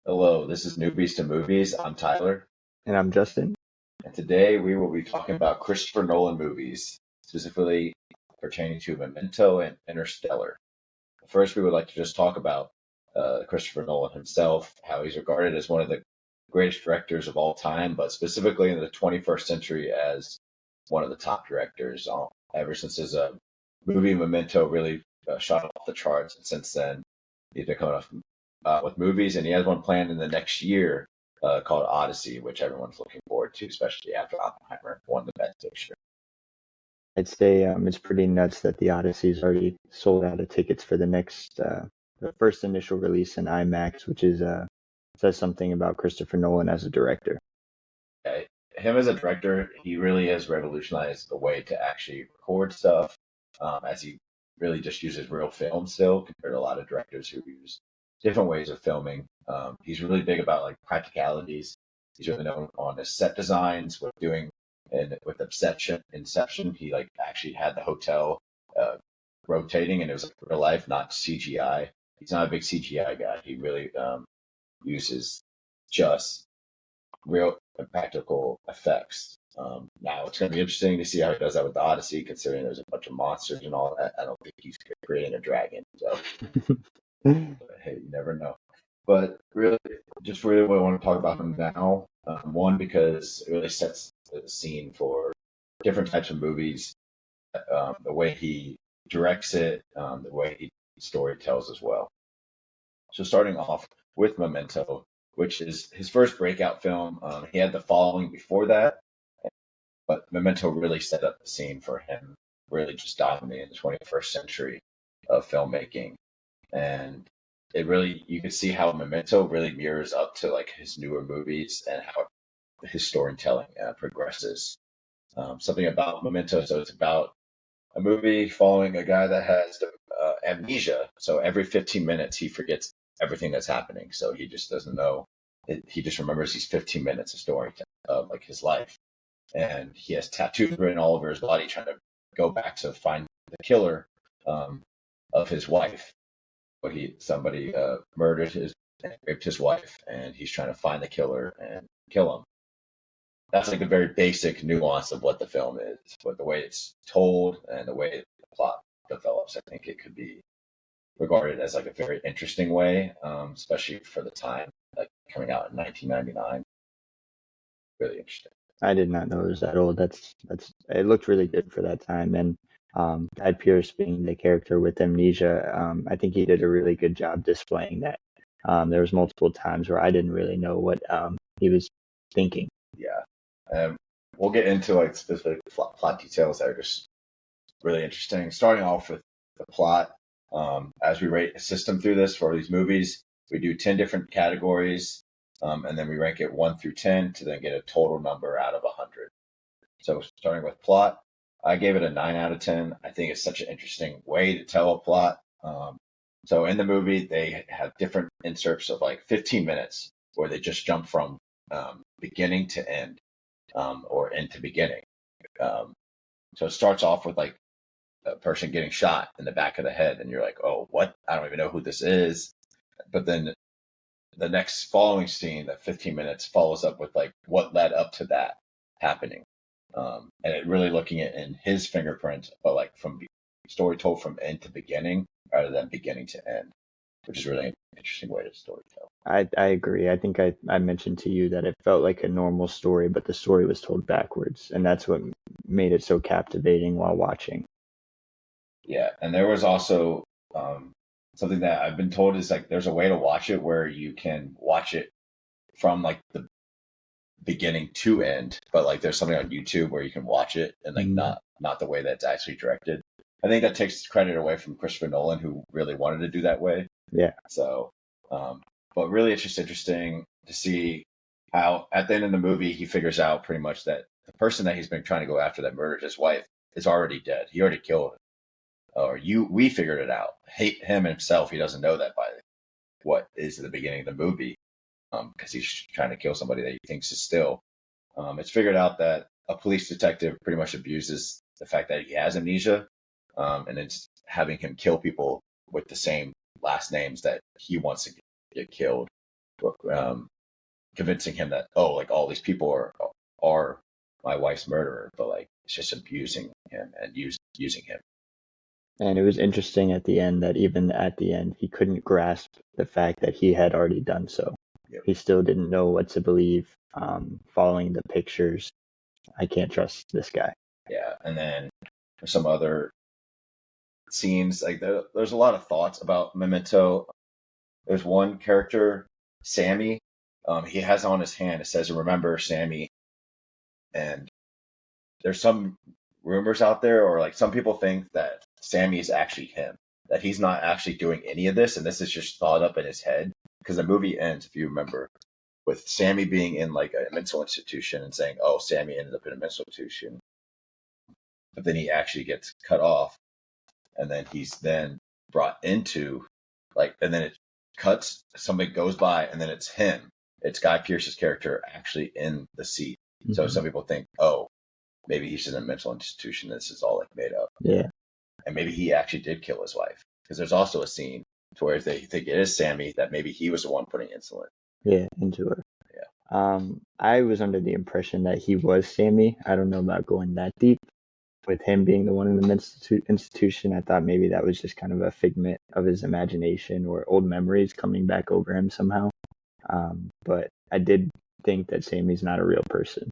Hello, this is Newbies to Movies. I'm Tyler, And I'm Justin. and today we will be talking about Christopher Nolan movies, specifically pertaining to Memento and Interstellar. First, we would like to just talk about Christopher Nolan himself, how he's regarded as one of the greatest directors of all time, but specifically in the 21st century as one of the top directors. Ever since his movie Memento really shot off the charts, and since then he's been coming off with movies, and he has one planned in the next year called Odyssey, which everyone's looking forward to, especially after Oppenheimer won the Best Picture. I'd say it's pretty nuts that the Odyssey's already sold out of tickets for the first initial release in IMAX, which says something about Christopher Nolan as a director. Yeah, him as a director, he really has revolutionized the way to actually record stuff, as he really just uses real film still, compared to a lot of directors who use different ways of filming. He's really big about like practicalities. He's really known on his set designs with doing and with Inception, he like actually had the hotel uh, rotating, and it was like real life, not CGI. He's not a big CGI guy. He really uses just real and practical effects. Now it's going to be interesting to see how he does that with the Odyssey, considering there's a bunch of monsters and all that. I don't think he's creating a dragon, so but, hey, you never know. But really, just really what I want to talk about him now. One, because it really sets the scene for different types of movies, the way he directs it, the way he story tells as well. So starting off with Memento, which is his first breakout film. He had The Following before that, but Memento really set up the scene for him, really just dominating the 21st century of filmmaking. And it really, you can see how Memento really mirrors up to like his newer movies and how his storytelling progresses. Something about Memento, so it's about a movie following a guy that has amnesia. So every 15 minutes, he forgets everything that's happening. So he just doesn't know. He just remembers these 15 minutes of story of like his life. And he has tattoos written all over his body, trying to go back to find the killer of his wife. But somebody murdered raped his wife, and he's trying to find the killer and kill him. That's like a very basic nuance of what the film is, but the way it's told and the way the plot develops, I think it could be regarded as like a very interesting way, especially for the time, like coming out in 1999. Really interesting. I did not know it was that old. That's it looked really good for that time. And Guy Pearce being the character with amnesia, I think he did a really good job displaying that. There was multiple times where I didn't really know what he was thinking. Yeah. We'll get into like specific plot details that are just really interesting. Starting off with the plot, as we rate a system through this for these movies, we do 10 different categories, and then we rank it 1 through 10 to then get a total number out of 100. So starting with plot, I gave it a 9 out of 10. I think it's such an interesting way to tell a plot. So in the movie, they have different inserts of like 15 minutes where they just jump from beginning to end, or end to beginning. So it starts off with like a person getting shot in the back of the head, and you're like, oh, what? I don't even know who this is. But then the next following scene, that 15 minutes, follows up with like what led up to that happening. And it really looking at in his fingerprint, but like from story told from end to beginning rather than beginning to end, which is really an interesting way to story tell. I agree. I think I mentioned to you that it felt like a normal story, but the story was told backwards, and that's what made it so captivating while watching. Yeah, and there was also something that I've been told is like there's a way to watch it where you can watch it from like the beginning to end, but like there's something on YouTube where you can watch it and like not the way that's actually directed. I think that takes credit away from Christopher Nolan, who really wanted to do that way. Yeah. So, but really, it's just interesting to see how at the end of the movie he figures out pretty much that the person that he's been trying to go after that murdered his wife is already dead. He already killed her. We figured it out. Hate him himself. He doesn't know that by what is the beginning of the movie, because he's trying to kill somebody that he thinks is still. It's figured out that a police detective pretty much abuses the fact that he has amnesia, and it's having him kill people with the same last names that he wants to get killed. convincing him that, oh, like all these people are my wife's murderer, but like it's just abusing him and using him. And it was interesting at the end that even at the end, he couldn't grasp the fact that he had already done so. Yep. He still didn't know what to believe. Following the pictures, I can't trust this guy. Yeah, and then there's some other scenes like there's a lot of thoughts about Memento. There's one character, Sammy. He has on his hand, it says, "Remember Sammy." And there's some rumors out there, or like some people think that Sammy is actually him, that he's not actually doing any of this, and this is just thought up in his head. Because the movie ends, if you remember, with Sammy being in like a mental institution and saying, "Oh, Sammy ended up in a mental institution," but then he actually gets cut off, and then he's then brought into like, and then it cuts, somebody goes by, and then it's him. It's Guy Pearce's character actually in the seat. Mm-hmm. So some people think, oh, maybe he's in a mental institution. This is all like made up. Yeah. And maybe he actually did kill his wife. Because there's also a scene to where they think it is Sammy, that maybe he was the one putting insulin. Yeah, into her. Yeah. I was under the impression that he was Sammy. I don't know about going that deep. With him being the one in the institution, I thought maybe that was just kind of a figment of his imagination or old memories coming back over him somehow. But I did think that Sammy's not a real person.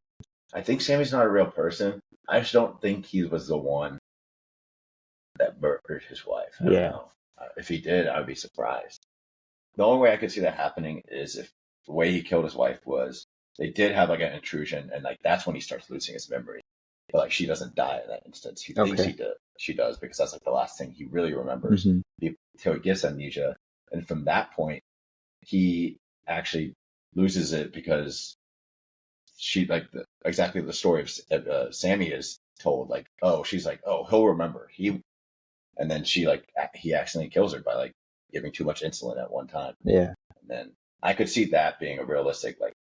I think Sammy's not a real person. I just don't think he was the one that murdered his wife. I don't know. If he did, I would be surprised. The only way I could see that happening is if the way he killed his wife was they did have like an intrusion, and like that's when he starts losing his memory. But like she doesn't die in that instance. He thinks she does because that's like the last thing he really remembers until he gets amnesia. And from that point, he actually loses it because she like exactly the story of Sammy is told, like, oh, she's like, oh, he'll remember and then she like he accidentally kills her by like giving too much insulin at one time. Yeah. And then I could see that being a realistic like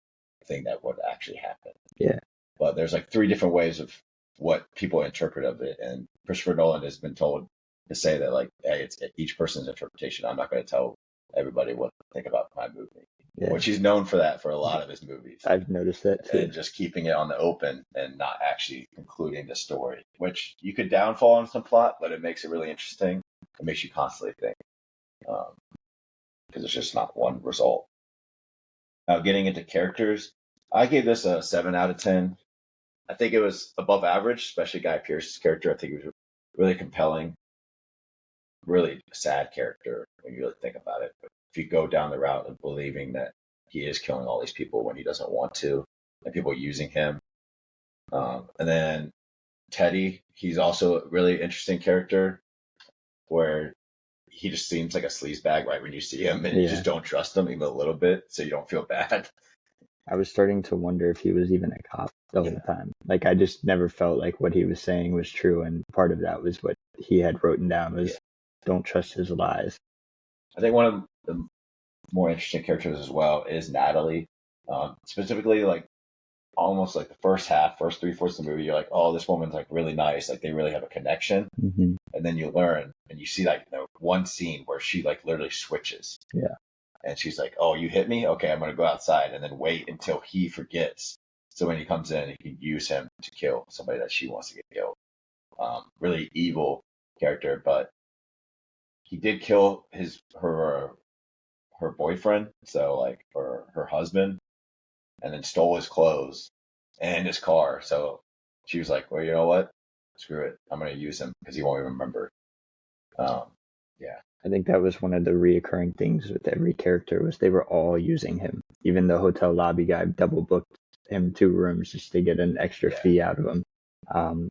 thing that would actually happen. Yeah. But there's like 3 different ways of what people interpret of it, and Christopher Nolan has been told to say that like, hey, it's each person's interpretation. I'm not going to tell everybody what to think about my movie. Yeah. Which he's known for that for a lot of his movies. I've noticed that too. And just keeping it on the open and not actually concluding the story, which you could downfall on some plot, but it makes it really interesting. It makes you constantly think, because it's just not one result. Now, getting into characters, I gave this a 7 out of 10. I think it was above average, especially Guy Pearce's character. I think it was really compelling, really sad character when you really think about it. But if you go down the route of believing that he is killing all these people when he doesn't want to, and people using him. And then Teddy, he's also a really interesting character where he just seems like a sleazebag right when you see him, and you just don't trust him even a little bit, so you don't feel bad. I was starting to wonder if he was even a cop the whole time. Like, I just never felt like what he was saying was true, and part of that was what he had written down was don't trust his lies. I think one of the more interesting characters as well is Natalie. Specifically, like almost like the first 3/4 of the movie, you're like, oh, this woman's like really nice, like they really have a connection. Mm-hmm. And then you learn and you see like one scene where she like literally switches. Yeah. And she's like, oh, you hit me? Okay, I'm going to go outside and then wait until he forgets. So when he comes in, he can use him to kill somebody that she wants to get killed. Really evil character, but he did kill her boyfriend, so like her husband, and then stole his clothes and his car. So she was like, well, you know what? Screw it. I'm going to use him because he won't even remember. Yeah. I think that was one of the reoccurring things with every character was they were all using him. Even the hotel lobby guy double booked him 2 rooms just to get an extra fee out of him.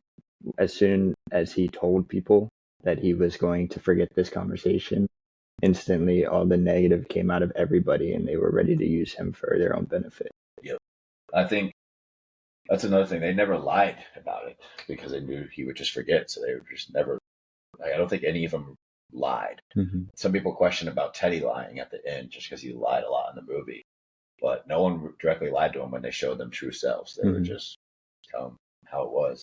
As soon as he told people that he was going to forget this conversation, instantly all the negative came out of everybody and they were ready to use him for their own benefit. Yep. I think that's another thing. They never lied about it because they knew he would just forget. So they were just never, I don't think any of them lied. Mm-hmm. Some people question about Teddy lying at the end just because he lied a lot in the movie, but no one directly lied to him when they showed them true selves. They were just telling how it was.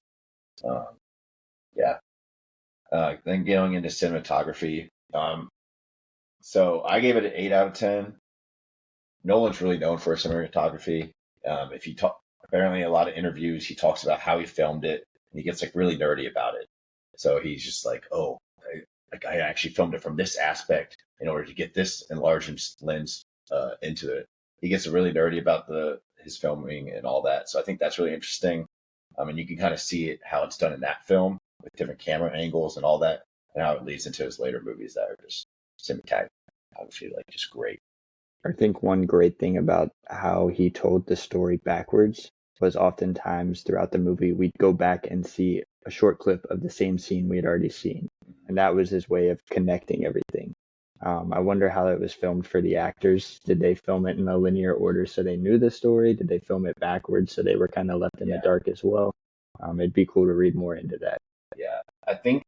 Then going into cinematography. So I gave it an 8 out of 10. Nolan's really known for his cinematography. If you talk, apparently a lot of interviews, he talks about how he filmed it. And he gets like really nerdy about it. So he's just like, oh, I actually filmed it from this aspect in order to get this enlarged lens into it. He gets really nerdy about his filming and all that. So I think that's really interesting. And you can kind of see it how it's done in that film with different camera angles and all that, and how it leads into his later movies that are just cinematography, like just great. I think one great thing about how he told the story backwards was oftentimes throughout the movie, we'd go back and see a short clip of the same scene we had already seen. And that was his way of connecting everything. I wonder how it was filmed for the actors. Did they film it in a linear order so they knew the story? Did they film it backwards so they were kind of left in the dark as well? It'd be cool to read more into that. Yeah, I think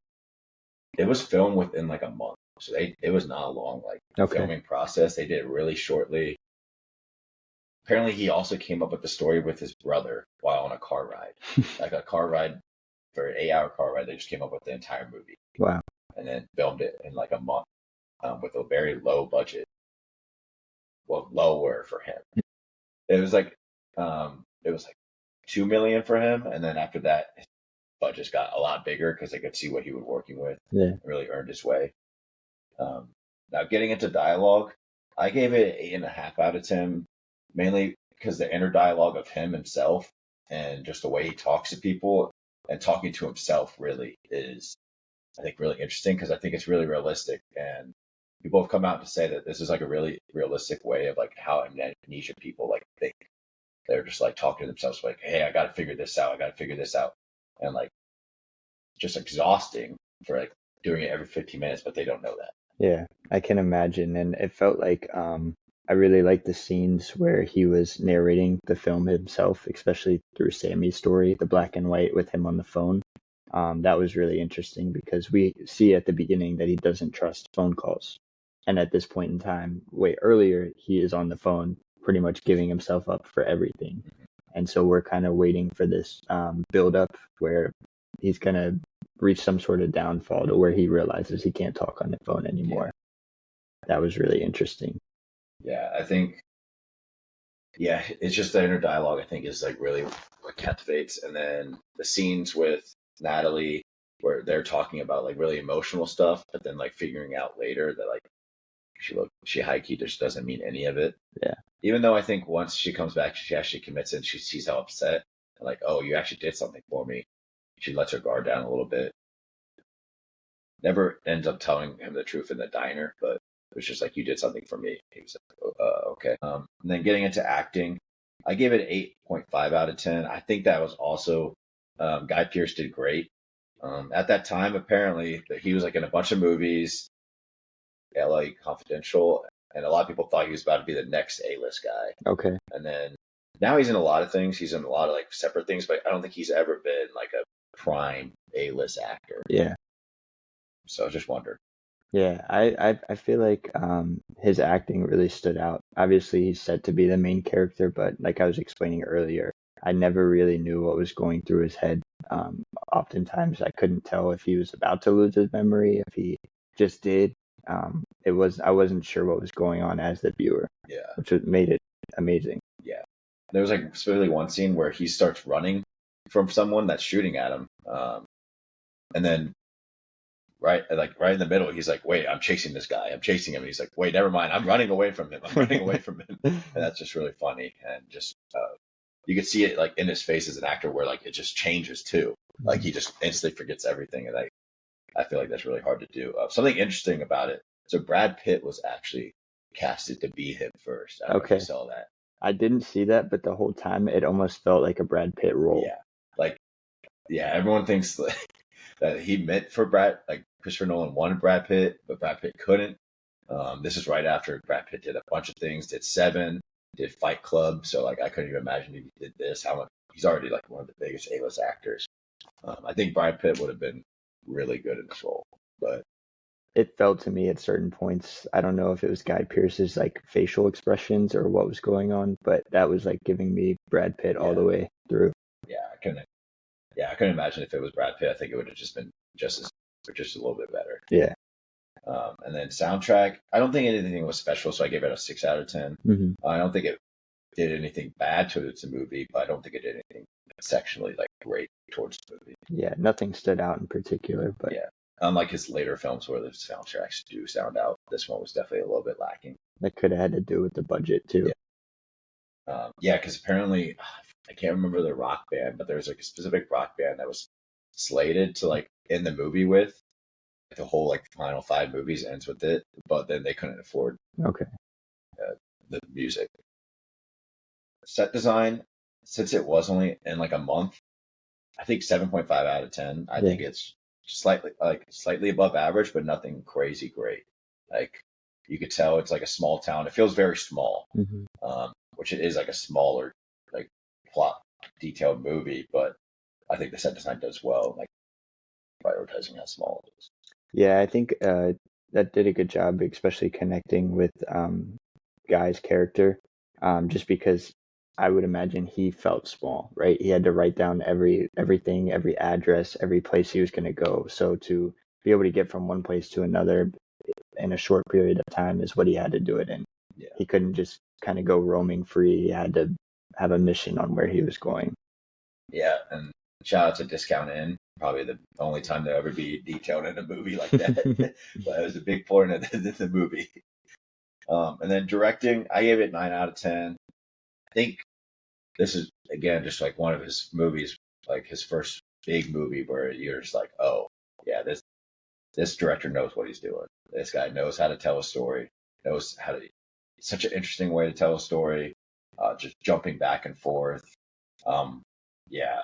it was filmed within like a month. So it was not a long filming process. They did it really shortly. Apparently, he also came up with the story with his brother while on a car ride, like a car ride for an 8-hour car ride. They just came up with the entire movie. Wow. And then filmed it in like a month with a very low budget. Well, lower for him. It was like 2 million for him, and then after that, his budget got a lot bigger because they could see what he was working with. Yeah. It really earned his way. Now getting into dialogue, I gave it an 8.5 out of 10, mainly because the inner dialogue of himself and just the way he talks to people and talking to himself really is, I think, really interesting because I think it's really realistic. And people have come out to say that this is like a really realistic way of like how amnesia people like think. They're just like talking to themselves like, hey, I got to figure this out. I got to figure this out. And like just exhausting for like doing it every 15 minutes, but they don't know that. Yeah, I can imagine. And it felt like I really liked the scenes where he was narrating the film himself, especially through Sammy's story, the black and white with him on the phone. That was really interesting because we see at the beginning that he doesn't trust phone calls. And at this point in time, way earlier, he is on the phone pretty much giving himself up for everything. And so we're kind of waiting for this build up where he's going to reach some sort of downfall to where he realizes he can't talk on the phone anymore. That was really interesting. Yeah, I think, it's just the inner dialogue, I think, is like really what captivates. And then the scenes with Natalie where they're talking about like really emotional stuff, but then like figuring out later that like she high key just doesn't mean any of it. Yeah. Even though I think once she comes back, she actually commits it and she sees how upset and like, oh, you actually did something for me. She lets her guard down a little bit. Never ends up telling him the truth in the diner, but it was just like, you did something for me. He was like, okay. And then getting into acting, I gave it 8.5 out of 10. I think that was also, Guy Pearce did great. At that time, apparently, he was like in a bunch of movies, LA Confidential, and a lot of people thought he was about to be the next A-list guy. Okay. And then now he's in a lot of things. He's in a lot of like separate things, but I don't think he's ever been like a prime A-list actor. Yeah. So I just wondered. Yeah, I feel like his acting really stood out. Obviously, he's set to be the main character, but like I was explaining earlier, I never really knew what was going through his head. Oftentimes, I couldn't tell if he was about to lose his memory, if he just did. I wasn't sure what was going on as the viewer. Yeah. Which made it amazing. Yeah. There was like specifically one scene where he starts running from someone that's shooting at him, and then right in the middle, he's like, wait, I'm chasing this guy. I'm chasing him. And he's like, wait, never mind. I'm running away from him. I'm running away from him. And that's just really funny. And just, you could see it like in his face as an actor where like it just changes too. Like he just instantly forgets everything. And I feel like that's really hard to do. Something interesting about it. So Brad Pitt was actually casted to be him first. I don't know if you saw that. I didn't see that, but the whole time it almost felt like a Brad Pitt role. Yeah. Everyone thinks that he meant for Christopher Nolan wanted Brad Pitt, but Brad Pitt couldn't. This is right after Brad Pitt did a bunch of things, did Seven, did Fight Club. So like I couldn't even imagine if he did this. How much he's already like one of the biggest A-list actors. I think Brad Pitt would have been really good in this role, but it felt to me at certain points. I don't know if it was Guy Pearce's like facial expressions or what was going on, but that was like giving me Brad Pitt all the way through. I couldn't imagine if it was Brad Pitt. I think it would have just been just a little bit better. Yeah. And then soundtrack, I don't think anything was special, so I gave it a 6 out of 10. Hmm. I don't think it did anything bad to its movie, but I don't think it did anything exceptionally like great towards the movie. Yeah, nothing stood out in particular, but Yeah, unlike his later films where the soundtracks do sound out, this one was definitely a little bit lacking. that could have had to do with the budget too. Yeah, yeah, because apparently I can't remember the rock band, but there's like a specific rock band that was slated to like end the movie with the whole like final 5 movies ends with it, but then they couldn't afford Okay. the music. Set design, since it was only in like a month, I think 7.5 out of 10. I Yeah. think it's slightly above average, but nothing crazy great. Like you could tell it's like a small town. It feels very small, Hmm. which it is like a smaller like plot detailed movie, but I think the set design does well, like prioritizing how small it is. Yeah, I think that did a good job, especially connecting with Guy's character, just because I would imagine he felt small, right? He had to write down everything, every address, every place he was going to go. So to be able to get from one place to another in a short period of time is what he had to do it in. Yeah. He couldn't just kind of go roaming free. He had to have a mission on where he was going. Yeah, and shout out to Discount Inn. Probably the only time there'll ever be detailed in a movie like that. But it was a big part of the movie. And then directing, I gave it 9 out of 10. I think this is again just like one of his movies, like his first big movie where you're just like, oh yeah, this director knows what he's doing. This guy knows how to tell a story, knows how to. It's such an interesting way to tell a story, just jumping back and forth. Yeah,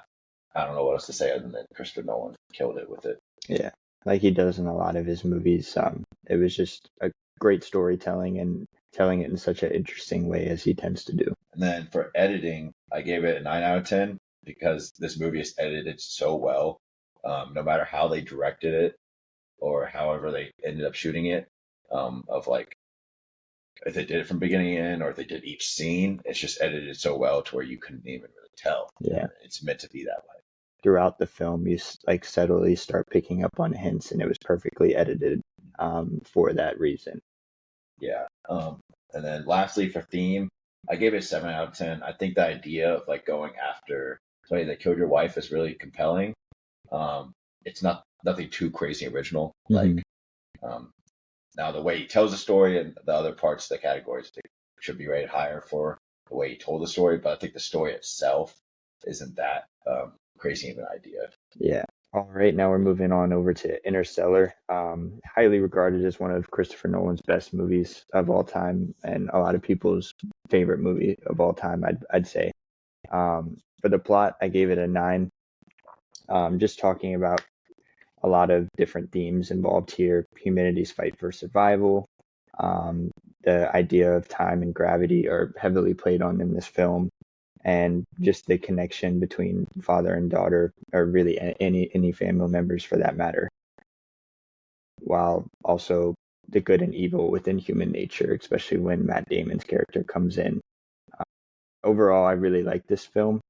I don't know what else to say other than Christopher Nolan killed it with it. Yeah, like he does in a lot of his movies. It was just a great storytelling and telling it in such an interesting way as he tends to do. And then for editing, I gave it a 9 out of 10 because this movie is edited so well. No matter how they directed it or however they ended up shooting it, of like if they did it from beginning to end or if they did each scene, it's just edited so well to where you couldn't even really tell. Yeah. It's meant to be that way. Throughout the film, you like steadily start picking up on hints, and it was perfectly edited for that reason. Yeah. And then lastly for theme, I gave it a 7 out of 10. I think the idea of like going after somebody that killed your wife is really compelling. It's nothing too crazy original. Mhm. Like now the way he tells the story and the other parts of the categories should be rated higher for the way he told the story, but I think the story itself isn't that crazy of an idea. Yeah. All right, now we're moving on over to Interstellar. Highly regarded as one of Christopher Nolan's best movies of all time, and a lot of people's favorite movie of all time, I'd say. For the plot, I gave it a 9. Just talking about a lot of different themes involved here. Humanity's fight for survival. The idea of time and gravity are heavily played on in this film, and just the connection between father and daughter, or really any family members for that matter, while also the good and evil within human nature, especially when Matt Damon's character comes in. Overall, I really like this film.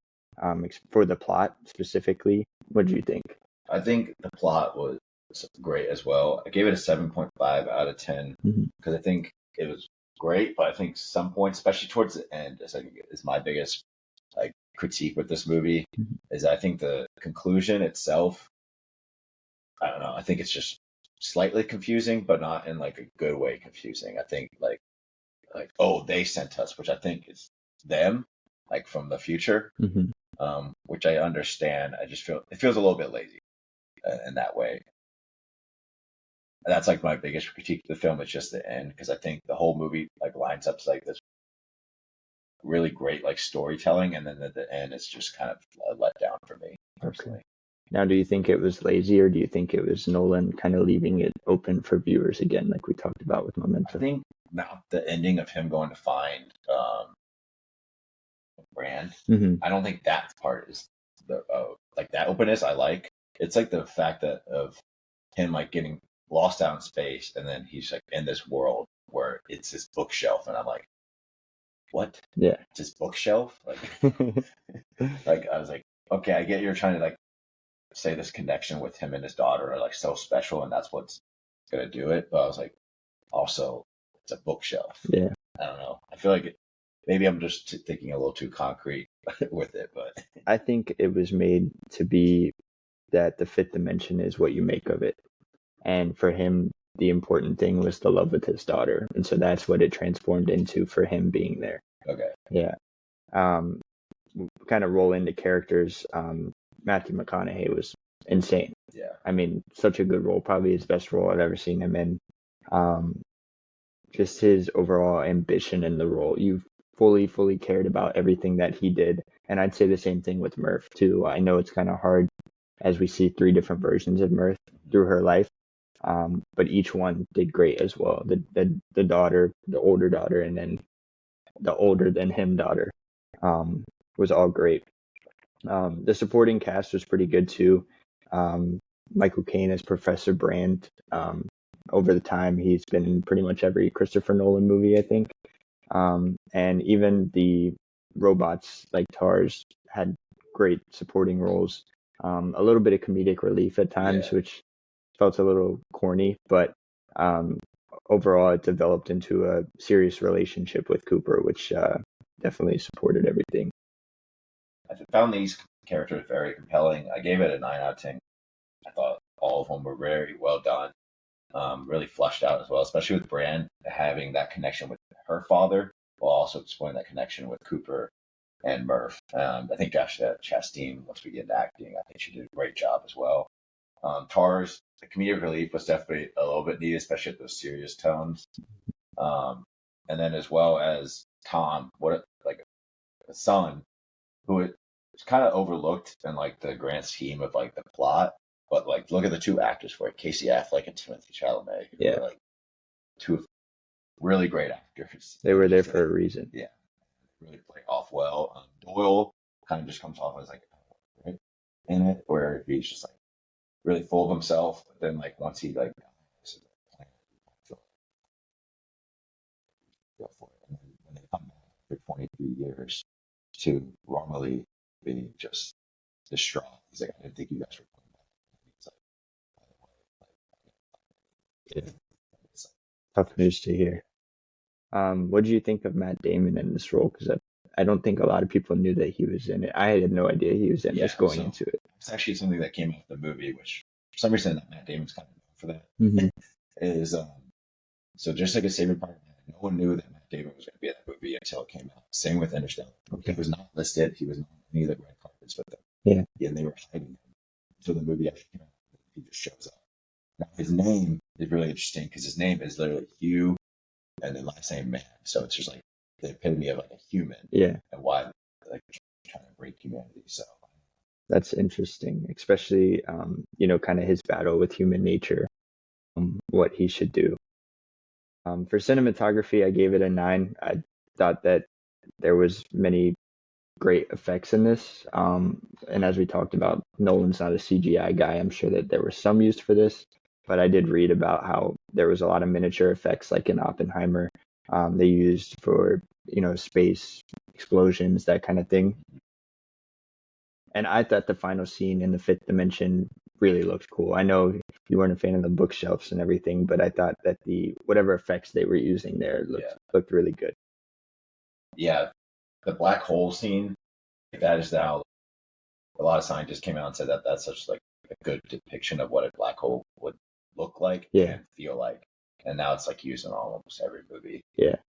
For the plot specifically, what do you think? I think the plot was great as well. I gave it a 7.5 out of 10 because I think it was great, but I think some points, especially towards the end, is my biggest like critique with this movie is I think the conclusion itself, I don't know, I think it's just slightly confusing, but not in like a good way confusing. I think like oh, they sent us, which I think is them, like from the future, which I understand. I just feel it feels a little bit lazy in that way. And that's like my biggest critique of the film is just the end, because I think the whole movie like lines up to like this really great like storytelling, and then at the end it's just kind of a letdown for me personally. Okay. Now, do you think it was lazy, or do you think it was Nolan kind of leaving it open for viewers again, like we talked about with Memento? I think now the ending of him going to find Brand, I don't think that part is the like that openness I like. It's like the fact that of him like getting lost out in space, and then he's like in this world where it's this bookshelf, and I'm like, what? Yeah. It's this bookshelf? Like, like I was like, okay, I get you're trying to like say this connection with him and his daughter are like so special, and that's what's gonna do it, but I was like, also, it's a bookshelf. Yeah. I don't know. I feel like maybe I'm just thinking a little too concrete with it, but I think it was made to be that the fifth dimension is what you make of it. And for him, the important thing was the love with his daughter. And so that's what it transformed into for him being there. okay. Yeah. Um, Kind of roll into characters. Matthew McConaughey was insane. Yeah. I mean, such a good role, probably his best role I've ever seen him in. Just his overall ambition in the role. You fully cared about everything that he did. And I'd say the same thing with Murph too. I know it's kind of hard as we see three different versions of Murph through her life. But each one did great as well. The daughter, the older daughter, and then the older than him daughter, was all great. The supporting cast was pretty good too. Michael Caine as Professor Brand. Over the time, he's been in pretty much every Christopher Nolan movie, I think. And even the robots like TARS had great supporting roles. A little bit of comedic relief at times, which felt a little corny, but overall it developed into a serious relationship with Cooper, which definitely supported everything. I found these characters very compelling. I gave it a 9 out of 10. I thought all of them were very well done, really fleshed out as well, especially with Brand having that connection with her father while also exploring that connection with Cooper and Murph. I think Josh Chastain, once we get into acting, I think she did a great job as well. TARS, the comedic relief was definitely a little bit needed, especially at those serious tones. And then as well as Tom, like a son who is kind of overlooked in like the grand scheme of like the plot, but like look at the two actors for it, Casey Affleck and Timothée Chalamet, who are like two really great actors. They were there for a reason. Yeah, really play off well. Doyle kind of just comes off as like right in it, where he's just like really full of himself, but then like once he like go for it, and then when they come back for 23 years to normally be just distraught, he's like, I didn't think you guys were coming back. And he's like, by the way, like, it's Tough news to hear. What did you think of Matt Damon in this role? Because I don't think a lot of people knew that he was in it. I had no idea he was in this going into it. It's actually something that came out of the movie, which for some reason Matt Damon's kind of known for that. Mm-hmm. Is so just like a Saving Private Ryan, no one knew that Matt Damon was going to be in that movie until it came out. Same with Interstellar. He was not listed. He was not on any of the red carpets with them. Yeah. And they were hiding him until the movie actually came out. He just shows up. Now his name is really interesting because his name is literally Hugh and then last name Man. So it's just like the epitome of like a human. Yeah. And why like trying to break humanity. So that's interesting, especially kind of his battle with human nature, what he should do. For cinematography, I gave it a 9. I thought that there was many great effects in this. And as we talked about, Nolan's not a CGI guy. I'm sure that there were some used for this, but I did read about how there was a lot of miniature effects, like in Oppenheimer. They used for, space explosions, that kind of thing. And I thought the final scene in the fifth dimension really looked cool. I know you weren't a fan of the bookshelves and everything, but I thought that whatever effects they were using there looked really good. Yeah, the black hole scene, that is now a lot of scientists came out and said that that's such like a good depiction of what a black hole would look like and feel like. And now it's like used in almost every movie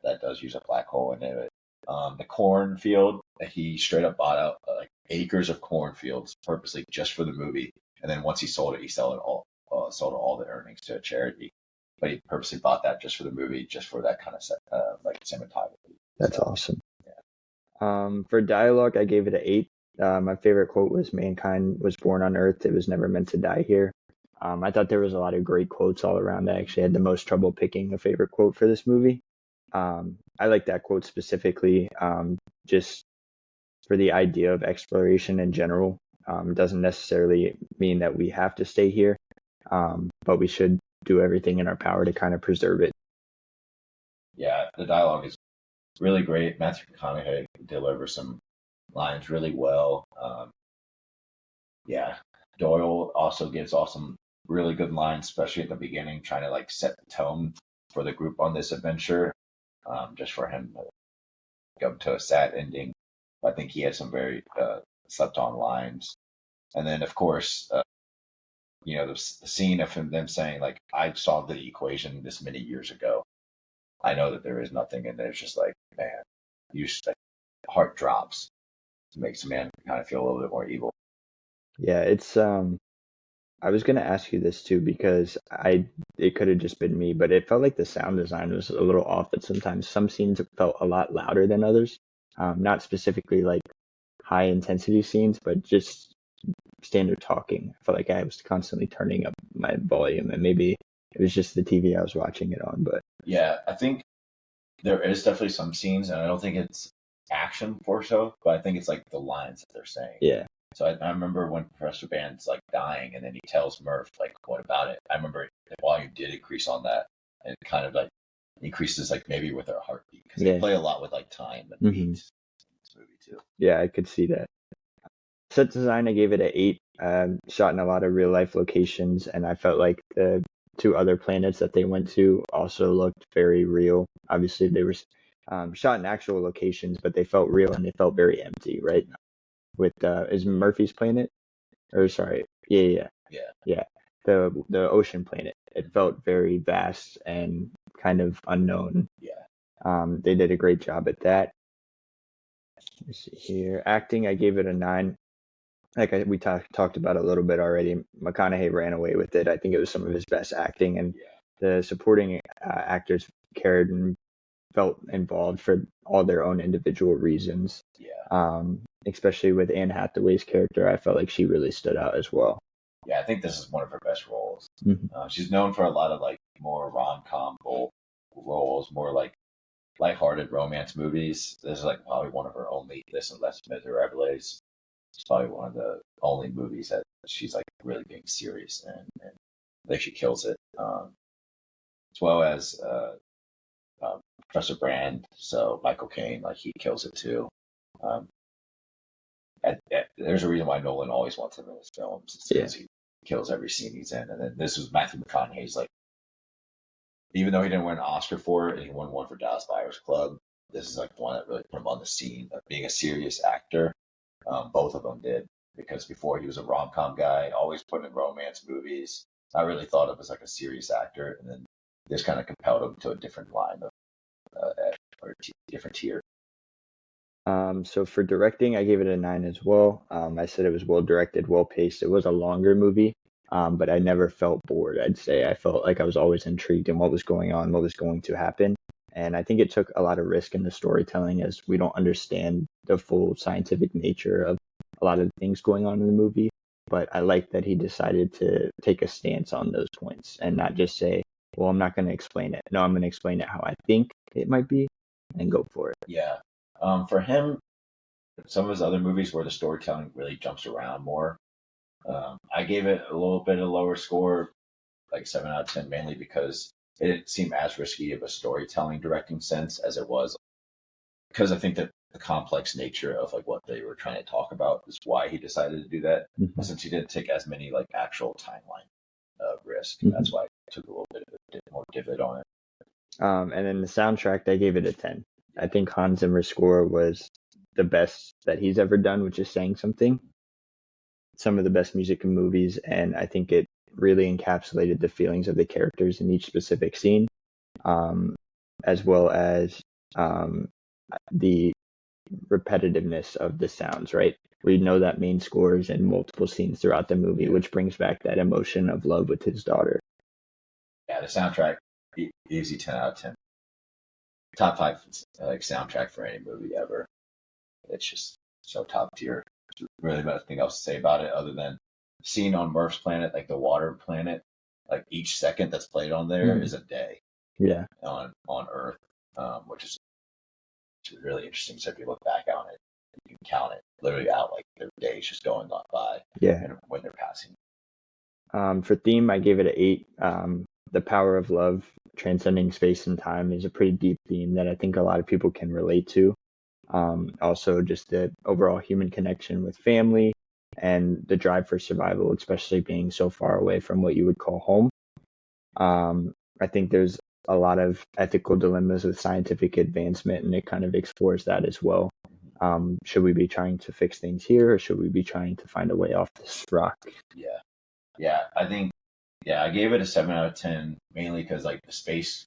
that does use a black hole in it. The cornfield, he straight up bought out like acres of cornfields purposely just for the movie. And then once he sold it, he sold all the earnings to a charity. But he purposely bought that just for the movie, just for that kind of like cinematography. That's awesome. Yeah. For dialogue, I gave it an 8. My favorite quote was, "Mankind was born on Earth. It was never meant to die here." I thought there was a lot of great quotes all around. I actually had the most trouble picking a favorite quote for this movie. I like that quote specifically, just for the idea of exploration in general. It doesn't necessarily mean that we have to stay here, but we should do everything in our power to kind of preserve it. Yeah, the dialogue is really great. Matthew McConaughey delivers some lines really well. Doyle also gives awesome really good lines, especially at the beginning, trying to like set the tone for the group on this adventure. Just for him to go to a sad ending. I think he had some very slept on lines. And then, of course, the scene of them saying, like, I solved the equation this many years ago. I know that there is nothing. And there's just like, man, you just, like, heart drops. It makes a man kind of feel a little bit more evil. Yeah, it's I was gonna ask you this too because it could have just been me, but it felt like the sound design was a little off at sometimes. Some scenes felt a lot louder than others. Not specifically like high intensity scenes, but just standard talking. I felt like I was constantly turning up my volume, and maybe it was just the TV I was watching it on. But Yeah, I think there is definitely some scenes, and I don't think it's action for so, but I think it's like the lines that they're saying. yeah, So I remember when Professor Band's like dying, and then he tells Murph like, "What about it?" I remember the volume did increase on that, and it kind of like increases like maybe with our heartbeat because they yeah, play a lot with like time and hmm beats in this movie too. yeah, I could see that. Set design, I gave it an 8. Shot in a lot of real life locations, and I felt like the two other planets that they went to also looked very real. Obviously, they were shot in actual locations, but they felt real and they felt very empty, right? With is Murphy's planet, or sorry, yeah, yeah, Yeah, yeah, the ocean planet. It felt very vast and kind of unknown. yeah, They did a great job at that. Let's see here. Acting, I gave it a 9. Like we talked about a little bit already. McConaughey ran away with it. I think it was some of his best acting, and yeah, the supporting actors cared and felt involved for all their own individual reasons. yeah, Especially with Anne Hathaway's character, I felt like she really stood out as well. yeah. I think this is one of her best roles. Mhm. She's known for a lot of like more rom-com roles, more like lighthearted romance movies. This is like probably one of her only this and Les Miserables. It's probably one of the only movies that she's like really being serious and I think she kills it. As well as Professor Brand, so Michael Caine, like he kills it too. Um, there's a reason why Nolan always wants him in his films. It's Yeah. because he kills every scene he's in. And then this was Matthew McConaughey's like, even though he didn't win an Oscar for it, and he won one for Dallas Buyers Club, this is like one that really put him on the scene of being a serious actor. Both of them did because before he was a rom com guy, always put in romance movies. Not really thought of as like a serious actor, and then this kind of compelled him to a different line of or different tier. So for directing, I gave it a 9 as well. I said it was well directed, well paced. It was a longer movie, but I never felt bored. I'd say I felt like I was always intrigued in what was going on, what was going to happen. And I think it took a lot of risk in the storytelling as we don't understand the full scientific nature of a lot of the things going on in the movie. But I like that he decided to take a stance on those points and not just say, well, I'm not going to explain it. No, I'm going to explain it how I think it might be and go for it. Yeah. For him, some of his other movies where the storytelling really jumps around more. I gave it a little bit of a lower score, like 7 out of 10, mainly because it didn't seem as risky of a storytelling directing sense as it was. Because I think that the complex nature of like what they were trying to talk about is why he decided to do that. Mm-hmm. Since he didn't take as many like actual timeline risk, Mm-hmm. that's why I took a little bit of a more divot on it. And then the soundtrack, I gave it a 10. I think Hans Zimmer's score was the best that he's ever done, which is saying something. Some of the best music in movies, and I think it really encapsulated the feelings of the characters in each specific scene, as well as the repetitiveness of the sounds, right? We know that main scores in multiple scenes throughout the movie, which brings back that emotion of love with his daughter. Yeah, the soundtrack, easy 10 out of 10. Top five like soundtrack for any movie ever. It's just so top tier. There's really nothing else to say about it other than scene on Murph's planet, like the water planet. Like each second that's played on there is a day. Yeah. On Earth, which is really interesting. So if you look back on it, you can count it literally out like their days just going on by. Yeah. And when they're passing. For theme, I gave it an 8. The power of love, transcending space and time, is a pretty deep theme that I think a lot of people can relate to. Also, just the overall human connection with family, and the drive for survival, especially being so far away from what you would call home. I think there's a lot of ethical dilemmas with scientific advancement, and it kind of explores that as well. Should we be trying to fix things here, or should we be trying to find a way off this rock? Yeah. Yeah. I think, yeah, I gave it a 7 out of 10, mainly because like the space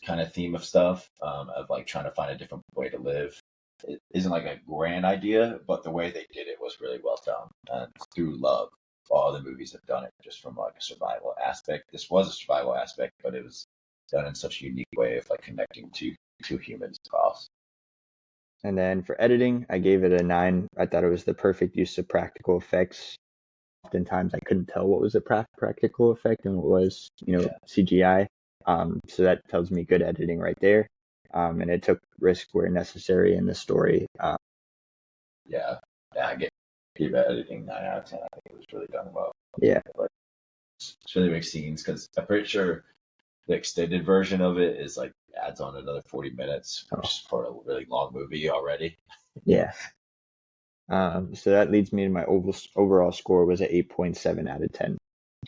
kind of theme of stuff, of like trying to find a different way to live. It isn't like a grand idea, but the way they did it was really well done. And through love, all the movies have done it just from like a survival aspect. This was a survival aspect, but it was done in such a unique way of like connecting to two humans across. And then for editing, I gave it a 9. I thought it was the perfect use of practical effects. Oftentimes, I couldn't tell what was a practical effect and what was, Yeah. CGI. So that tells me good editing right there. And it took risk where necessary in the story. Yeah. Yeah, give that editing 9 out of 10. I think it was really done well. Yeah. Like, it's really big scenes because I'm pretty sure the extended version of it is like adds on another 40 minutes, which is for a really long movie already. Yeah. So that leads me to my overall score was an 8.7 out of 10.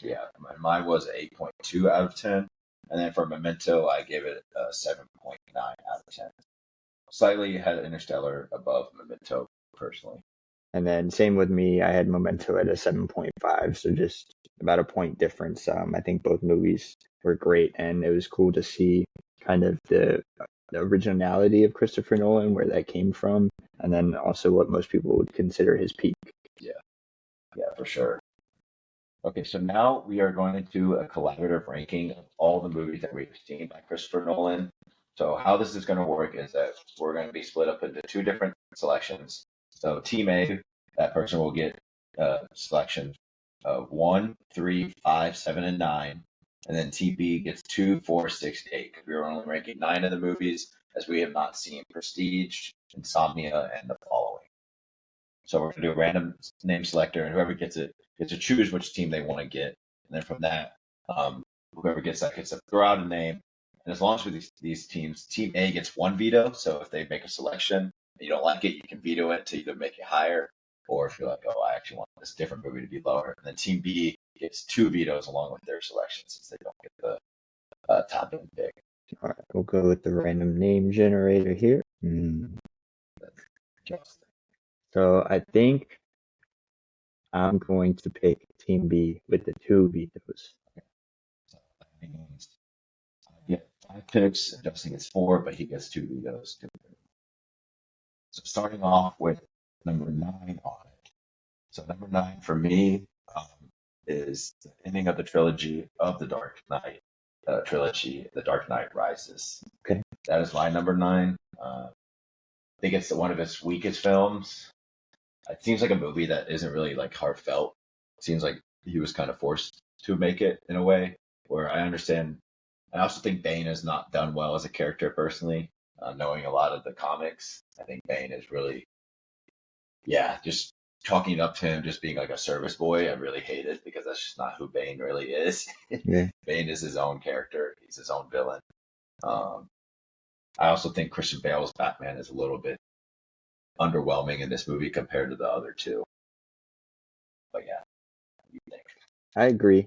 Yeah, mine was an 8.2 out of 10. And then for Memento, I gave it a 7.9 out of 10. Slightly had Interstellar above Memento, personally. And then same with me, I had Memento at a 7.5, so just about a point difference. I think both movies were great, and it was cool to see kind of the originality of Christopher Nolan, where that came from, and then also what most people would consider his peak. Yeah, yeah, for sure. Okay, so now we are going to do a collaborative ranking of all the movies that we've seen by Christopher Nolan. So how this is going to work is that we're going to be split up into two different selections. So Team A, that person will get selection of 1, 3, 5, 7, and 9. And then Team B gets 2, 4, 6, 8. We are only ranking 9 of the movies as we have not seen Prestige, Insomnia, and the following. So we're going to do a random name selector, and whoever gets it gets to choose which team they want to get. And then from that, whoever gets that gets to throw out a name. And as long as with these teams, Team A gets one veto. So if they make a selection and you don't like it, you can veto it to either make it higher, or if you're like, oh, I actually want this different movie to be lower. And then Team B gets 2 vetoes along with their selection since they don't get the top end pick. All right, we'll go with the random name generator here. So I think I'm going to pick Team B with the 2 vetoes. So that means I get 5 picks, Justin gets 4, but he gets 2 vetoes. So starting off with number 9 on it. So number 9 for me is the ending of the trilogy of the Dark Knight trilogy, The Dark Knight Rises. Okay. That is my number 9. I think it's one of his weakest films. It seems like a movie that isn't really like heartfelt. It seems like he was kind of forced to make it in a way where I understand. I also think Bane is not done well as a character personally. Knowing a lot of the comics, I think Bane is really, yeah, just chalking up to him just being like a service boy. I really hate it because that's just not who Bane really is. Yeah. Bane is his own character. He's his own villain. I also think Christian Bale's Batman is a little bit underwhelming in this movie compared to the other two. But yeah, what do you think? I agree.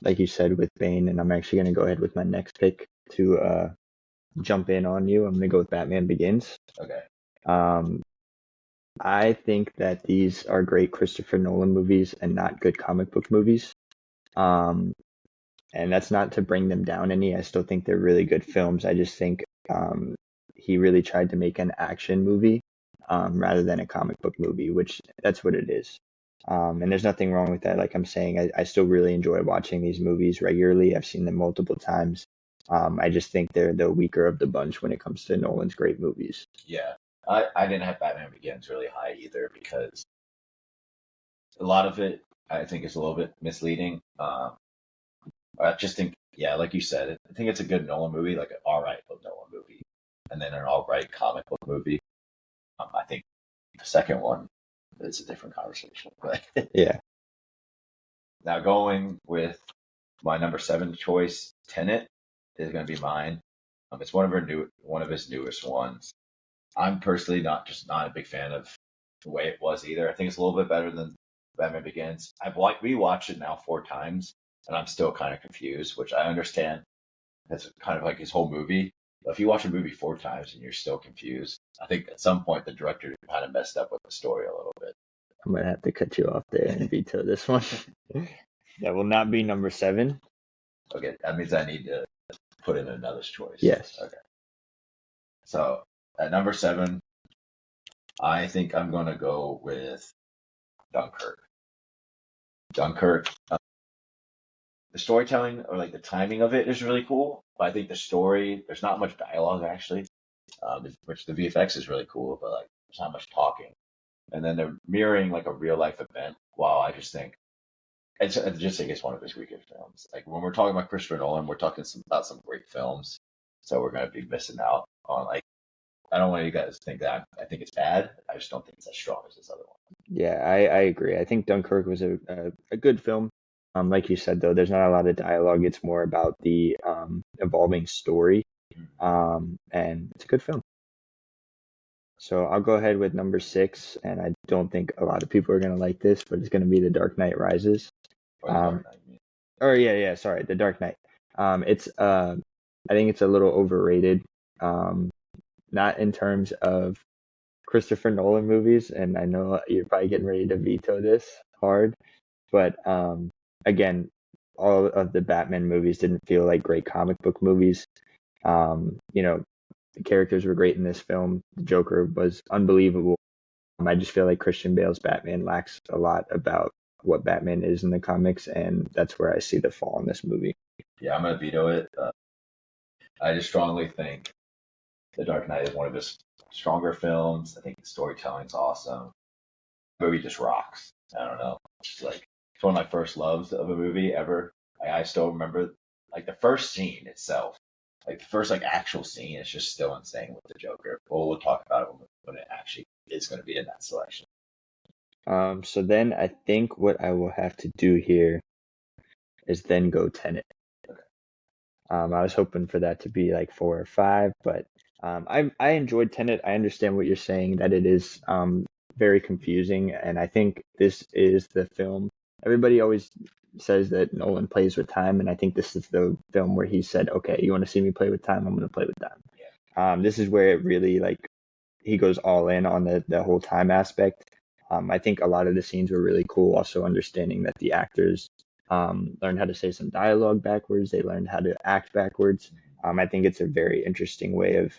Like you said with Bane, and I'm actually going to go ahead with my next pick to jump in on you. I'm going to go with Batman Begins. Okay. I think that these are great Christopher Nolan movies and not good comic book movies. And that's not to bring them down any. I still think they're really good films. I just think he really tried to make an action movie rather than a comic book movie, which that's what it is. And there's nothing wrong with that. Like I'm saying, I still really enjoy watching these movies regularly. I've seen them multiple times. I just think they're the weaker of the bunch when it comes to Nolan's great movies. Yeah. I didn't have Batman Begins really high either because a lot of it I think is a little bit misleading. I just think, yeah, like you said, I think it's a good Nolan movie, like an all right Nolan movie, and then an all right comic book movie. I think the second one is a different conversation. But Yeah. now going with my number 7 choice, Tenet is going to be mine. It's one of his newest ones. I'm personally not a big fan of the way it was either. I think it's a little bit better than Batman Begins. I've rewatched it now 4 times, and I'm still kind of confused, which I understand. That's kind of like his whole movie. But if you watch a movie 4 times and you're still confused, I think at some point the director kind of messed up with the story a little bit. I'm gonna have to cut you off there and veto this one. That will not be number 7. Okay, that means I need to put in another choice. Yes. Okay. So at number 7, I think I'm gonna go with Dunkirk. Dunkirk. The storytelling or like the timing of it is really cool, but I think the story, there's not much dialogue actually, which the VFX is really cool, but like there's not much talking. And then they're mirroring like a real life event. While I just think I just think it's one of his weakest films. Like when we're talking about Christopher Nolan, we're talking about some great films, so we're gonna be missing out on like. I don't want you guys to think that I think it's bad. I just don't think it's as strong as this other one. Yeah, I agree. I think Dunkirk was a good film. Like you said, though, there's not a lot of dialogue. It's more about the evolving story, and it's a good film. So I'll go ahead with number 6, and I don't think a lot of people are gonna like this, but it's gonna be The Dark Knight Rises. Or The Dark Knight. Or yeah, sorry, The Dark Knight. It's I think it's a little overrated. Not in terms of Christopher Nolan movies, and I know you're probably getting ready to veto this hard, but again, all of the Batman movies didn't feel like great comic book movies. The characters were great in this film. The Joker was unbelievable. I just feel like Christian Bale's Batman lacks a lot about what Batman is in the comics, and that's where I see the fall in this movie. Yeah, I'm gonna veto it. I just strongly think The Dark Knight is one of his stronger films. I think the storytelling's awesome. The movie just rocks. I don't know. It's one of my first loves of a movie ever. I still remember like the first scene itself, like the first like actual scene is just still insane with the Joker. Well, we'll talk about it when it actually is going to be in that selection. So then I think what I will have to do here is then go Tenet. Okay. I was hoping for that to be like 4 or 5, but I enjoyed Tenet. I understand what you're saying, that it is very confusing, and I think this is the film. Everybody always says that Nolan plays with time, and I think this is the film where he said, okay, you want to see me play with time? I'm going to play with time. Yeah. This is where it really, like, he goes all in on the whole time aspect. I think a lot of the scenes were really cool, also understanding that the actors learned how to say some dialogue backwards. They learned how to act backwards. I think it's a very interesting way of,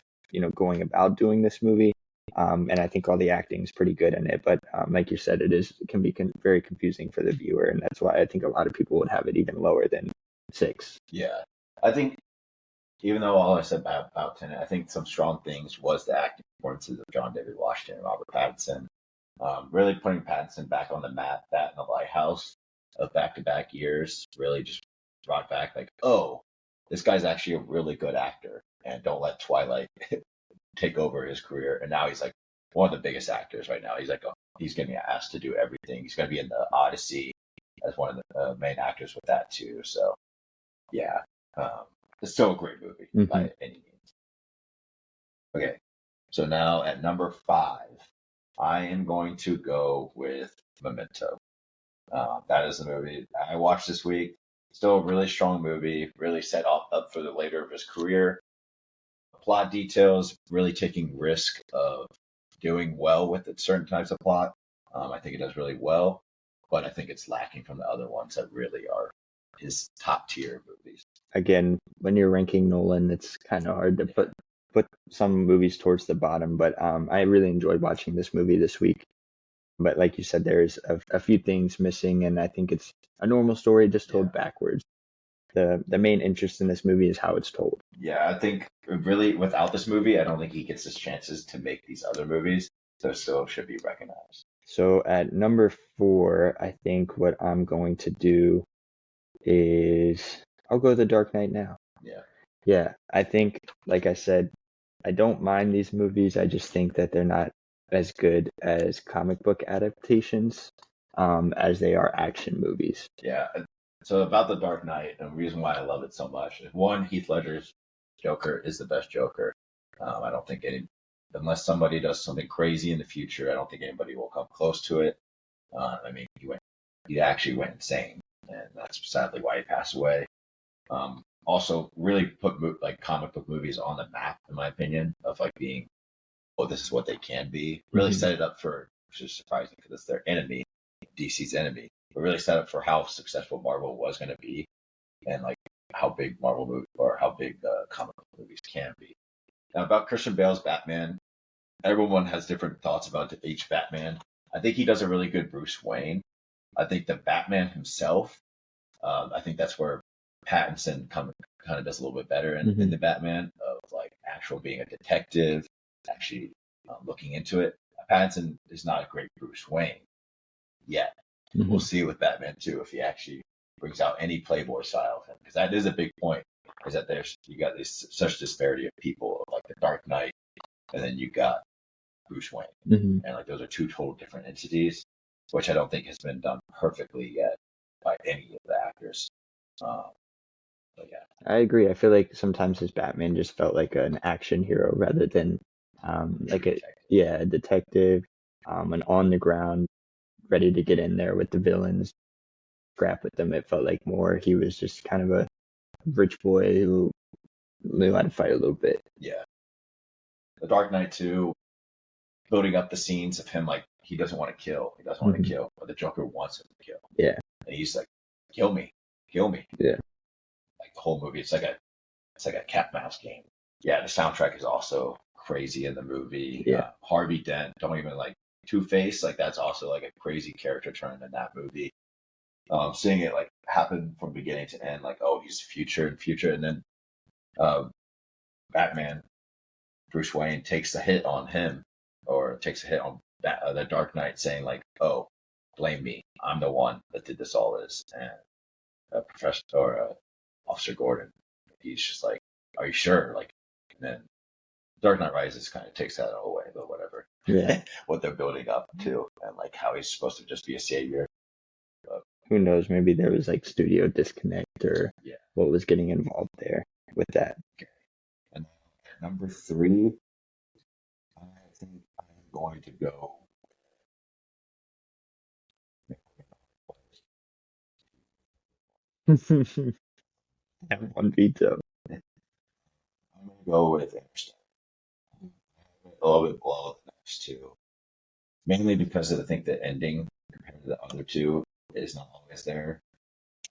going about doing this movie. And I think all the acting is pretty good in it. But like you said, it can be very confusing for the viewer. And that's why I think a lot of people would have it even lower than 6. Yeah. I think even though all I said about Tenet, I think some strong things was the acting performances of John David Washington and Robert Pattinson. Really putting Pattinson back on the map, that in the Lighthouse of back-to-back years really just brought back like, oh, this guy's actually a really good actor, and don't let Twilight take over his career. And now he's like one of the biggest actors right now. He's like, he's getting asked to do everything. He's going to be in the Odyssey as one of the main actors with that too. So yeah, it's still a great movie by any means. Okay, so now at number 5, I am going to go with Memento. That is the movie I watched this week. Still a really strong movie, really set up for the later of his career. Plot details, really taking risk of doing well with certain types of plot. I think it does really well, but I think it's lacking from the other ones that really are his top tier movies. Again, when you're ranking Nolan, it's kind of hard to put some movies towards the bottom, but I really enjoyed watching this movie this week. But like you said, there's a few things missing, and I think it's a normal story just told backwards. The main interest in this movie is how it's told. Yeah, I think really without this movie, I don't think he gets his chances to make these other movies, so it still should be recognized. So at number 4, I think what I'm going to do is I'll go The Dark Knight now. Yeah, I think, like I said, I don't mind these movies. I just think that they're not as good as comic book adaptations as they are action movies. Yeah. So about The Dark Knight, and the reason why I love it so much is, one, Heath Ledger's Joker is the best Joker. I don't think unless somebody does something crazy in the future, I don't think anybody will come close to it. I mean, he actually went insane, and that's sadly why he passed away. Also, really put like comic book movies on the map, in my opinion, of like being, oh, this is what they can be. Really Hmm. set it up for, which is surprising because it's their enemy, DC's enemy, but really set up for how successful Marvel was going to be, and like how big Marvel movie or how big comic book movies can be. Now about Christian Bale's Batman, everyone has different thoughts about each Batman. I think he does a really good Bruce Wayne. I think the Batman himself, I think that's where Pattinson kind of does a little bit better in Hmm. the Batman of like actual being a detective, actually looking into it. Pattinson is not a great Bruce Wayne yet. We'll Hmm. see with Batman 2 if he actually brings out any Playboy style of him, because that is a big point. Is that there's you got this such disparity of people, like the Dark Knight, and then you got Bruce Wayne, Hmm. and like those are two total different entities, which I don't think has been done perfectly yet by any of the actors. Um, but yeah, I agree. I feel like sometimes his Batman just felt like an action hero rather than true like a detective. yeah, a detective, and on the ground, ready to get in there with the villains, scrap with them. It felt like more he was just kind of a rich boy who knew how to fight a little bit. Yeah, the Dark Knight too, building up the scenes of him like he doesn't want to kill, he doesn't want to Hmm. kill, but the Joker wants him to kill, Yeah, and he's like, kill me, kill me. yeah, Like the whole movie, it's like a cat mouse game. Yeah, the soundtrack is also crazy in the movie. yeah. Harvey Dent, don't even like Two Face, like that's also like a crazy character turn in that movie. Seeing it like happen from beginning to end, like oh he's future, and then uh, Batman, Bruce Wayne takes a hit on him, or takes a hit on the Dark Knight, saying like oh blame me, I'm the one that did this all this, and Professor or Officer Gordon, he's just like are you sure like, and then Dark Knight Rises kind of takes that away, but whatever. Yeah. What they're building up to, and like how he's supposed to just be a savior. But Who knows? Maybe there was like studio disconnect or yeah. what was getting involved there with that. Okay. And number three, I think I'm going to go. Have one veto. I'm going to go with Interstellar. A little bit below the next two, mainly because I think the ending compared to the other two is not always there.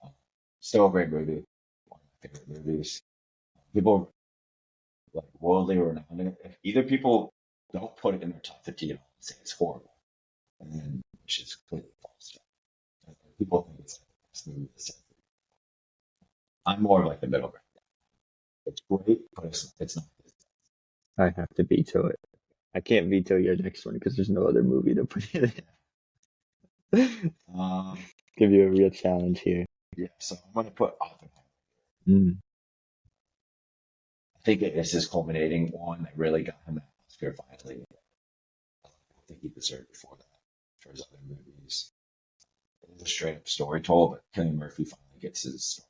Um, Still a great movie, one of my favorite movies. People like worldly renowned. If either people don't put it in their top 15 and say it's horrible, and then which is completely false. People think it's like the best movie of the century. I'm more of like the middle ground. It's great, but it's not. I have to veto it. I can't veto your next one because there's no other movie to put it in. Um, Give you a real challenge here. yeah, so I'm gonna put Oppenheimer. Mm. I think it's his culminating one that really got him that Oscar finally. I think he deserved before that for his other movies. It is a straight up story told, but Cillian Murphy finally gets his start.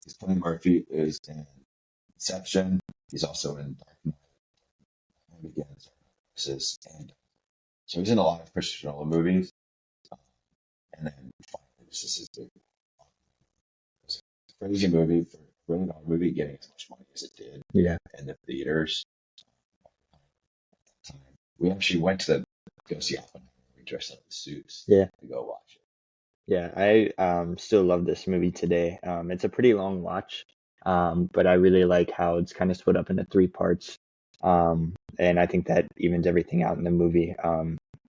Because Cillian Murphy is in Inception. He's also in Dark Knight Begins, Rises, and so he's in a lot of Christopher Nolan movies. Um, and then finally, this is his big, it's a crazy movie for a really long movie getting as much money as it did Yeah. in the theaters. Time. We actually went to the go see Oppenheimer. We dressed up in suits Yeah. to go watch it. Yeah. I still love this movie today. It's a pretty long watch. But I really like how it's kind of split up into three parts. And I think that evens everything out in the movie.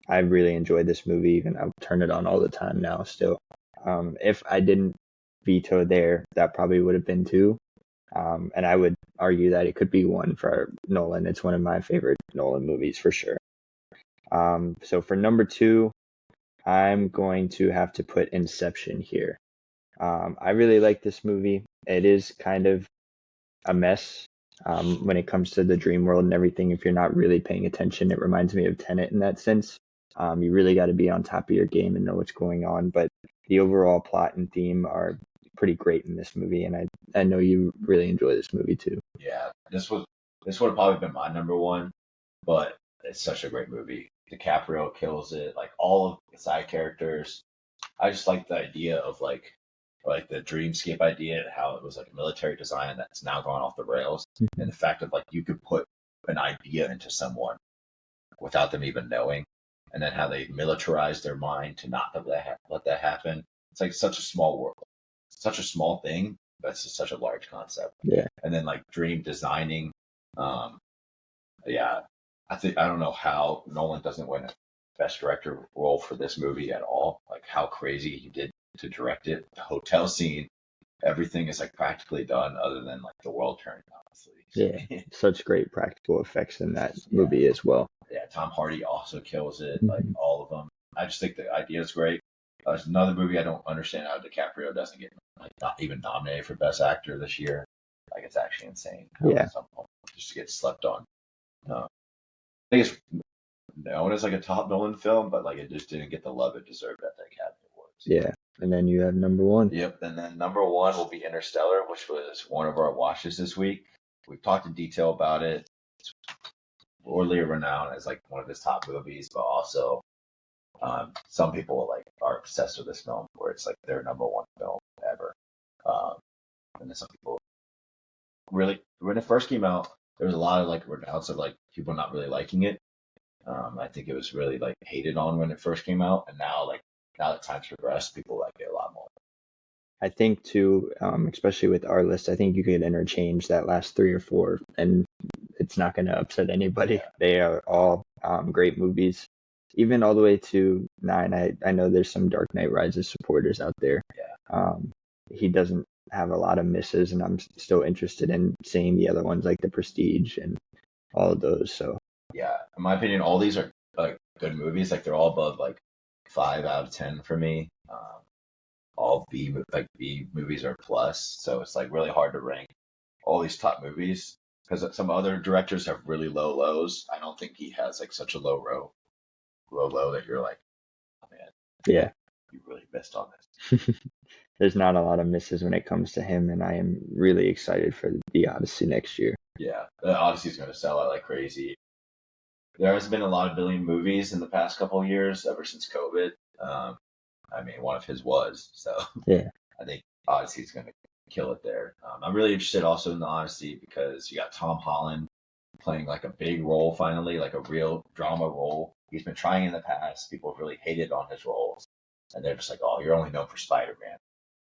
I really enjoyed this movie, and I'll turn it on all the time now still. If I didn't veto there, that probably would have been two. And I would argue that it could be one for Nolan. It's one of my favorite Nolan movies for sure. So for number two, I'm going to have to put Inception here. I really like this movie. It is kind of a mess when it comes to the dream world and everything. If you're not really paying attention, it reminds me of Tenet in that sense. You really got to be on top of your game and know what's going on. But the overall plot and theme are pretty great in this movie, and I know you really enjoy this movie too. Yeah, this would have probably been my number one. but it's such a great movie. DiCaprio kills it. Like all of the side characters, I just like the idea of like the dreamscape idea and how it was like a military design that's now gone off the rails, and the fact that like you could put an idea into someone without them even knowing, and then how they militarize their mind to not let that happen. It's like such a small world, such a small thing, but it's just such a large concept. Yeah. And then like dream designing, um, yeah, I don't know how Nolan doesn't win a best director role for this movie at all. Like how crazy he did to direct it. The hotel scene, everything is like practically done other than like the world turning, honestly. Yeah. Such great practical effects in that Yeah. movie as well. Yeah, Tom Hardy also kills it, like Mhm. all of them. I just think the idea is great. It's another movie I don't understand how DiCaprio doesn't get like not even nominated for Best Actor this year. Like it's actually insane how Yeah. some just get slept on. I think it's known as like a top Nolan film, but like it just didn't get the love it deserved at the Academy Awards. Yeah. And then you have number one. Yep, and then number one will be Interstellar, which was one of our watches this week. We've talked in detail about it. It's worldly renowned as like one of his top movies, but also some people like are obsessed with this film, where it's like their number one film ever. Um, and then some people really, when it first came out, there was a lot of like renounced of like people not really liking it. I think it was really like hated on when it first came out, and now that time's progressed, people like it a lot more. I think too, especially with our list, I think you could interchange that last three or four, and it's not going to upset anybody. Yeah. They are all great movies, even all the way to 9. I know there's some Dark Knight Rises supporters out there. Yeah. He doesn't have a lot of misses, and I'm still interested in seeing the other ones like The Prestige and all of those. So Yeah, in my opinion, all these are like good movies. Like they're all above like 5 out of 10 for me. All B movies are plus, so it's like really hard to rank all these top movies because some other directors have really low lows. I don't think he has like such a low low that you're like, oh man, yeah, you really missed on this. there's not a lot of misses when it comes to him, and I am really excited for the Odyssey next year. Yeah, the Odyssey's going to sell out like crazy. There has been a lot of billion movies in the past couple of years ever since COVID. I mean, one of his was, so Yeah, I think Odyssey's going to kill it there. I'm really interested also in the Odyssey because you got Tom Holland playing like a big role finally, like a real drama role. He's been trying in the past. People have really hated on his roles, and they're just like, "Oh, you're only known for Spider-Man."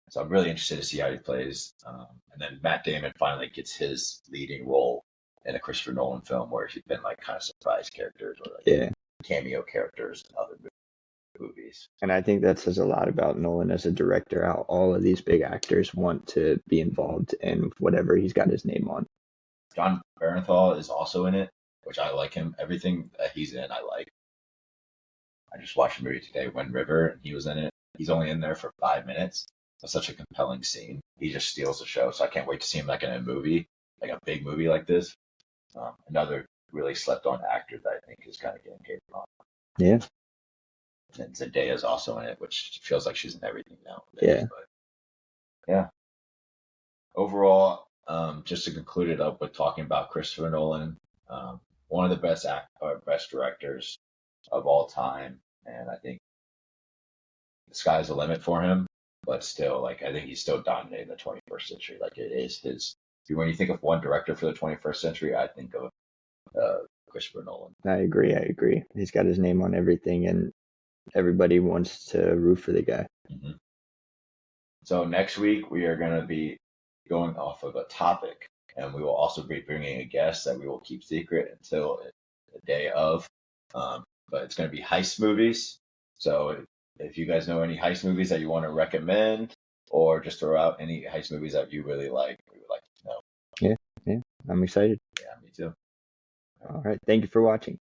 So I'm really interested to see how he plays. And then Matt Damon finally gets his leading role in a Christopher Nolan film, where he's been like kind of surprise characters or like yeah. cameo characters in other movies. And I think that says a lot about Nolan as a director, how all of these big actors want to be involved in whatever he's got his name on. John Barenthal is also in it, which I like him. Everything that he's in, I like. I just watched a movie today, Wind River, and he was in it. He's only in there for 5 minutes. It's such a compelling scene. He just steals the show, so I can't wait to see him like in a movie, like a big movie like this. Another really slept on actor that I think is kind of getting hated on. Yeah. And Zendaya's also in it, which feels like she's in everything now. Yeah. But yeah. Overall, just to conclude it up with talking about Christopher Nolan, one of the best directors of all time, and I think the sky's the limit for him. But still, like I think he's still dominating the 21st century. Like it is his. When you think of one director for the 21st century, I think of Christopher Nolan. I agree. He's got his name on everything, and everybody wants to root for the guy. Mm-hmm. So next week we are going to be going off of a topic, and we will also be bringing a guest that we will keep secret until the day of. But it's going to be heist movies. So if you guys know any heist movies that you want to recommend, or just throw out any heist movies that you really like, we would like to know. Yeah, I'm excited. Yeah, me too. All right. Thank you for watching.